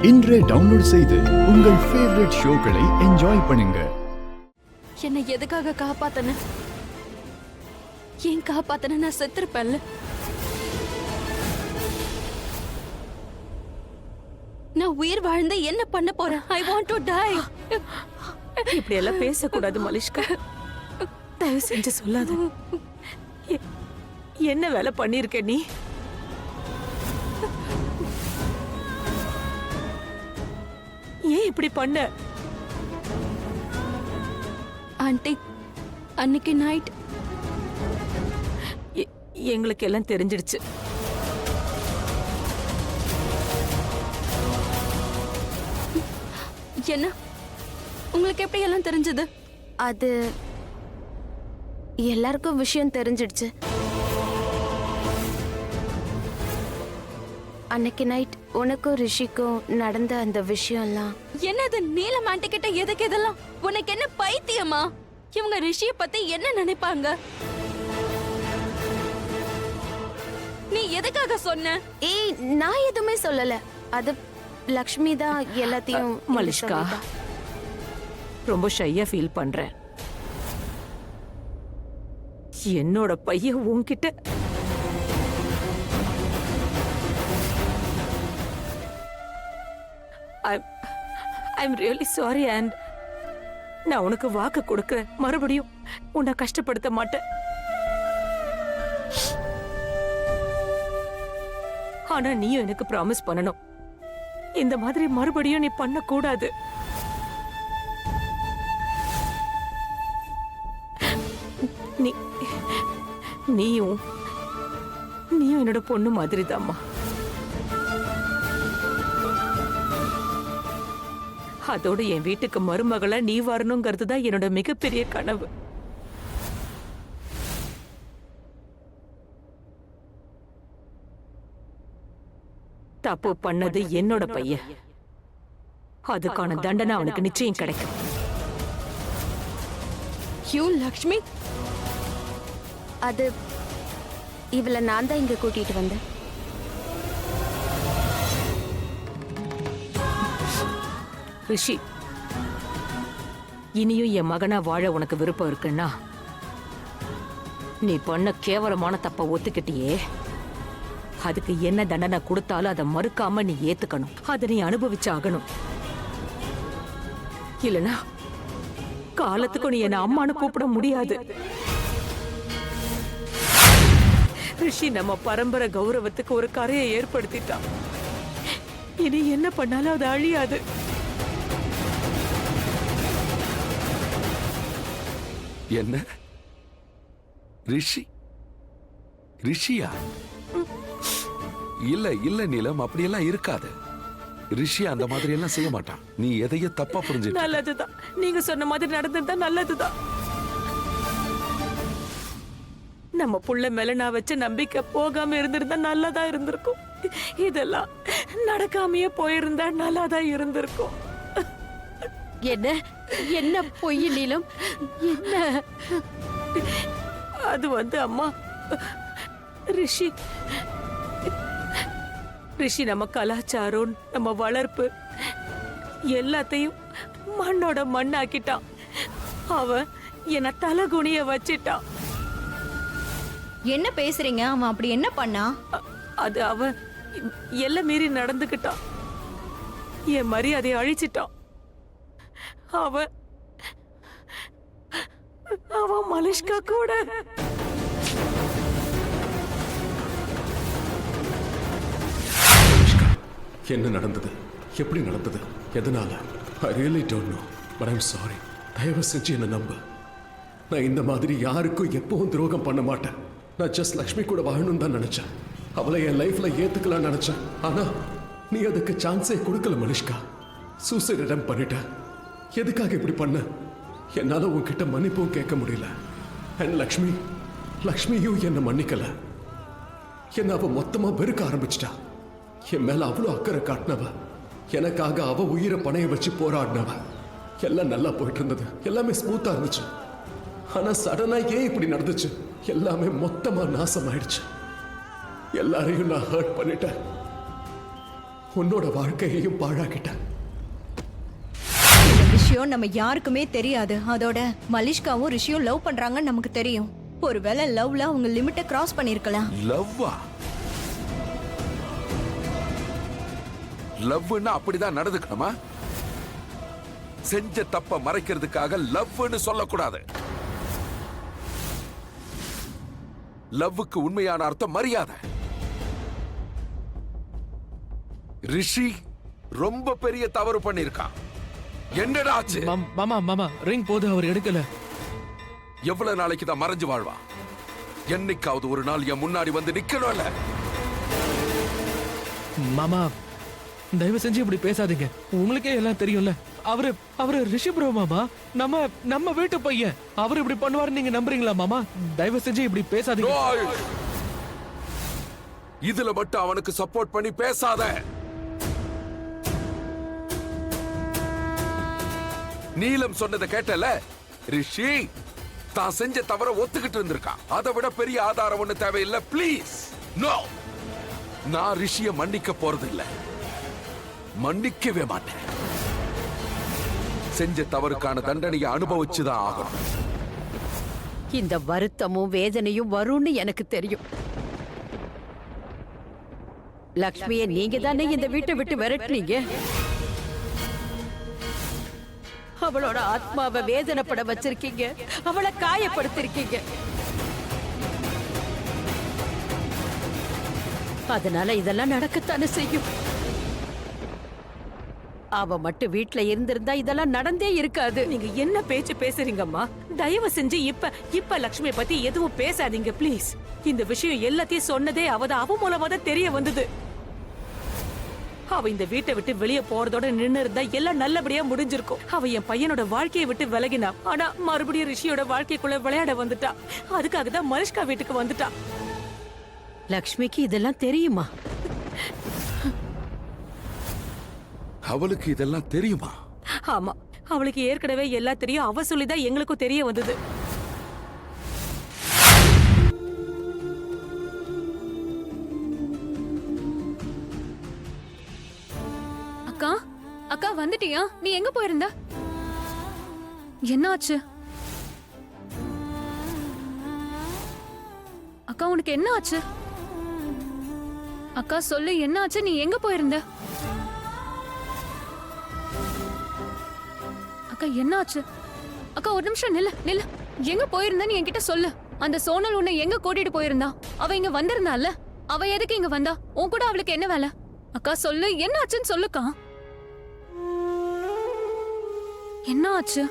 இன்றே டவுன்லோட் செய்து உங்கள் ஃபேவரட் ஷோக்களை என்ஜாய் பண்ணுங்க. என்னை எதுக்காக காப்பாத்தன? ஏன் காப்பாத்தன? நான் செத்துருப்பேன்ல. நான் உயிர் வாழ்ந்து என்ன பண்ண போறேன்? I want to tie. இப்படி எல்லாம் பேசக்கூடாது மலிஷ்கா. தயவு செஞ்சு சொல்லாத. என்ன வேலை பண்ணிருக்க நீ? ஏன் இப்படி பண்ண? ஆண்டி, அன்னைக்கு நைட் எங்களுக்கு எல்லாம் தெரிஞ்சிடுச்சு. என்ன? உங்களுக்கு எப்படி எல்லாம் தெரிஞ்சது? அது எல்லாருக்கும் விஷயம் தெரிஞ்சிடுச்சு. அன்னைக்கு நைட் உனக்கும் ரிஷிக்கும் நடந்த அந்த விஷயம்லாம். என்னது? நீலம் ஆண்டி கிட்ட எதுக்கு இதெல்லாம்? உனக்கு என்ன பைத்தியமா? இவங்க ரிஷிய பத்தி என்ன நினைப்பாங்க? நீ எதுக்காக சொன்ன? ஏய், நான் எதுவுமே சொல்லல. அது லக்ஷ்மி தான் எல்லாத்தையும். மலிஷ்கா, ரொம்ப ஷையா ஃபீல் பண்றேன். என்னோட பையன் உன்கிட்ட I'm really sorry and நான் உனக்கு வாக்கு கொடுக்கிறேன். மறுபடியும் உன்னை கஷ்டப்படுத்த மாட்டேன். ஆனா நீயும் எனக்கு ப்ராமிஸ் பண்ணணும், இந்த மாதிரி மறுபடியும் நீ பண்ண கூடாது. நீயும் என்னோட பொண்ணு மாதிரி தாம்மா. அதோட என் வீட்டுக்கு மருமகளா நீ வரணுங்கிறது தான் என்னோட மிகப்பெரிய கனவு. தப்பு பண்ணது என்னோட பையன். அதுக்கான தண்டனை அவனுக்கு நிச்சயம் கிடைக்கும். யூ லக்ஷ்மி, அது இவளை நான் தான் இங்க கூட்டிட்டு வந்தேன். ரிஷி, இனியும் என் மகனா வாழ உனக்கு விருப்பம் இருக்குன்னா நீ பண்ண கேவலமான தப்ப ஒத்துக்கிட்டியே, அதுக்கு என்ன தண்டனை கொடுத்தாலும் அதை மறுக்காம நீ ஏத்துக்கணும். அதை நீ அனுபவிச்சாகணும். இல்லனா காலத்துக்கு நீ என்ன அம்மானு கூப்பிட முடியாது. ரிஷி நம்ம பரம்பரை கௌரவத்துக்கு ஒரு கரையை ஏற்படுத்திட்டான். இனி என்ன பண்ணாலும் அது அழியாது. என்ன? ரிஷியா? இல்ல நீலம், அப்படியெல்லாம் இருக்காது. ரிஷி அந்த மாதிரி எல்லாம் செய்ய மாட்டான். நீ எதைய தப்பா புரிஞ்சு. நல்லதுதான், நீங்க சொன்ன மாதிரி நடந்திருந்தா நல்லதுதான். நம்ம புள்ள மேல நான் வச்ச நம்பிக்கை போகாம இருந்திருந்தா நல்லதா இருந்திருக்கும். இதெல்லாம் நடக்காமையே போயிருந்தா நல்லாதான் இருந்திருக்கும். என்ன என்ன பொய் நீலம்? என்ன? அது அம்மா, ரிஷி நம்ம கலாச்சாரம், நம்ம வளர்ப்பு எல்லாத்தையும் மண்ணோட மண்ணாக்கிட்டான். அவன் என்ன தலகுனிய வச்சிட்டான். என்ன பேசுறீங்க? அவன் அப்படி என்ன பண்ணா? அது அவன் எல்லாம் மீறி நடந்துக்கிட்டான். என் மரியாதையை அழிச்சிட்டான். அவன் மலிஷ்கா கூட. என்ன நடந்தது? எப்படி நடந்தது? எதனால? I really don't know, but I'm sorry. தயவு செஞ்சு என்ன நம்பு. நான் இந்த மாதிரி யாருக்கும் எப்பவும் துரோகம் பண்ண மாட்டேன். நான் ஜஸ்ட் லக்ஷ்மி கூட வாழணும்னு தான் நினைச்சேன். அவளை என் லைஃப்ல ஏத்துக்கலாம்னு நினைச்சேன். ஆனா நீ அதுக்கு சான்ஸே கொடுக்கல மலிஷ்கா. சூசைட் அட்டெம்ப்ட் பண்ணிட்ட. எதுக்காக இப்படி பண்ண? என்னால உன்கிட்ட மன்னிப்பும் கேட்க முடியல. அண்ட் லக்ஷ்மியும் என்ன மன்னிக்கல. என்ன அவ மொத்தமா வெறுக்க ஆரம்பிச்சிட்டா. என் மேல அவ்வளோ அக்கறை காட்டினவ, எனக்காக அவ உயிரை பணைய வச்சு போராடினவ. எல்லாம் நல்லா போயிட்டு இருந்தது, எல்லாமே ஸ்மூத்தா இருந்துச்சு. ஆனா சடனா ஏன் இப்படி நடந்துச்சு? எல்லாமே மொத்தமா நாசமாயிடுச்சு. எல்லாரையும் நான் ஹர்ட் பண்ணிட்டேன். உன்னோட வாழ்க்கையையும் பாழாக்கிட்ட. இந்த விஷயம் நம்ம யாருக்குமே தெரியாது. அதோட மலிஷ்காவும் ரிஷியும் லவ் பண்றாங்கன்னு நமக்கு தெரியும். ஒருவேளை லவ்ல அவங்க லிமிட்டை கிராஸ் பண்ணிருக்கலாம். லவ்வா? லவ்னா அப்படிதான் நடந்துக்கணுமா? செஞ்ச தப்ப மறைக்கிறதுக்காக லவ்னு சொல்லக்கூடாது. லவ்வுக்கு உண்மையான அர்த்தம் மரியாதை. ரிஷி ரொம்ப பெரிய தவறு பண்ணிருக்கான். என்னடா ஆச்சு? மாமா மாமா ரிங் போது அவர் எடுக்கல. எவ்வளவு நாளைக்கு தான் மறைஞ்சு வாழ்வா? என்னைக்காவது ஒரு நாள் என் முன்னாடி வந்து நிக்கணும்ல. மாமா தயவு செஞ்சு இப்படி பேசாதீங்க. உங்களுக்கே எல்லாம் தெரியும்ல. அவரு ரிஷி ப்ரோ மாமா. நம்ம வீட்டு பையன். அவர் இப்படி பண்ணுவாரு நீங்க நம்புறீங்களா மாமா? தயவு செஞ்சு இப்படி பேசாதீங்க. இதுல மட்டும் அவனுக்கு சப்போர்ட் பண்ணி பேசாத. நீலம் சொன்னதை கேட்டல? ரிஷி தான் செஞ்ச தவற ஒத்துக்கிட்டு இருந்திருக்கான். அதை விட பெரிய ஆதாரம் ஒண்ணு தேவையில்லை. Please no. நான் ரிஷிய மன்னிக்க போறதில்லை. மன்னிக்கவே மாட்டேன். செஞ்ச தவறுக்கான தண்டனையை அனுபவிச்சுதான் ஆகணும். இந்த வருத்தமும் வேதனையும் வரும்னு எனக்கு தெரியும். லக்ஷ்மியை நீங்க தானே இந்த வீட்டை விட்டு விரட்டுனீங்க. அவளோட ஆத்மாவை வேதனைப்பட வச்சிருக்கீங்க. அவளை காயப்படுத்திருக்கீங்க. அதனால இதெல்லாம் நடக்கத்தானே செய்யும். அவ மட்டும் வீட்ல இருந்திருந்தா இதெல்லாம் நடந்தே இருக்காது. நீங்க என்ன பேச்சு பேசுறீங்கம்மா? தயவு செஞ்சு இப்ப லக்ஷ்மியை பத்தி எதுவும் பேசாதீங்க ப்ளீஸ். இந்த விஷயம் எல்லாத்தையும் சொன்னதே அவ மூலமா தான் தெரிய வந்தது. அவ இந்த வீட்டை விட்டு வெளியே போறதோட நின்னு இருந்தா எல்லாம் நல்லபடியா முடிஞ்சிருக்கும். அவ என் பையனோட வாழ்க்கையை விட்டு விலகினா. ஆனா மறுபடியும் ரிஷியோட வாழ்க்கைக்குள்ள விளையாட வந்துட்டா. அதுக்காக தான் மலிஷ்கா வீட்டுக்கு வந்துட்டா. லக்ஷ்மிக்கு இதெல்லாம் தெரியுமா? அவளுக்கு இதெல்லாம் தெரியுமா? ஆமா, அவளுக்கு ஏற்கனவே எல்லாம் தெரியும். அவ சொல்லிதான் எங்களுக்கும் தெரிய வந்தது. அக்கா அக்கா வந்துட்டியா? நீ எங்க போயிருந்த? என்னாச்சு அக்கா? உனக்கு என்ன ஆச்சு அக்கா? சொல்லு, என்ன ஆச்சு? நீ எங்க போயிருந்த? அக்கா என்ன ஆச்சு? அக்கா ஒரு நிமிஷம் நில்லு நில்லு. எங்க போயிருந்தன்னு என்கிட்ட சொல்லு. அந்த சோனல் உன்னை எங்க கூட்டிட்டு போயிருந்தா? அவ இங்க வந்திருந்தால? அவ எதுக்கு இங்க வந்தா? உன் கூட அவளுக்கு என்ன வேலை? அக்கா சொல்லு, என்ன ஆச்சுன்னு சொல்லுக்கா. என்ன ஆச்சு?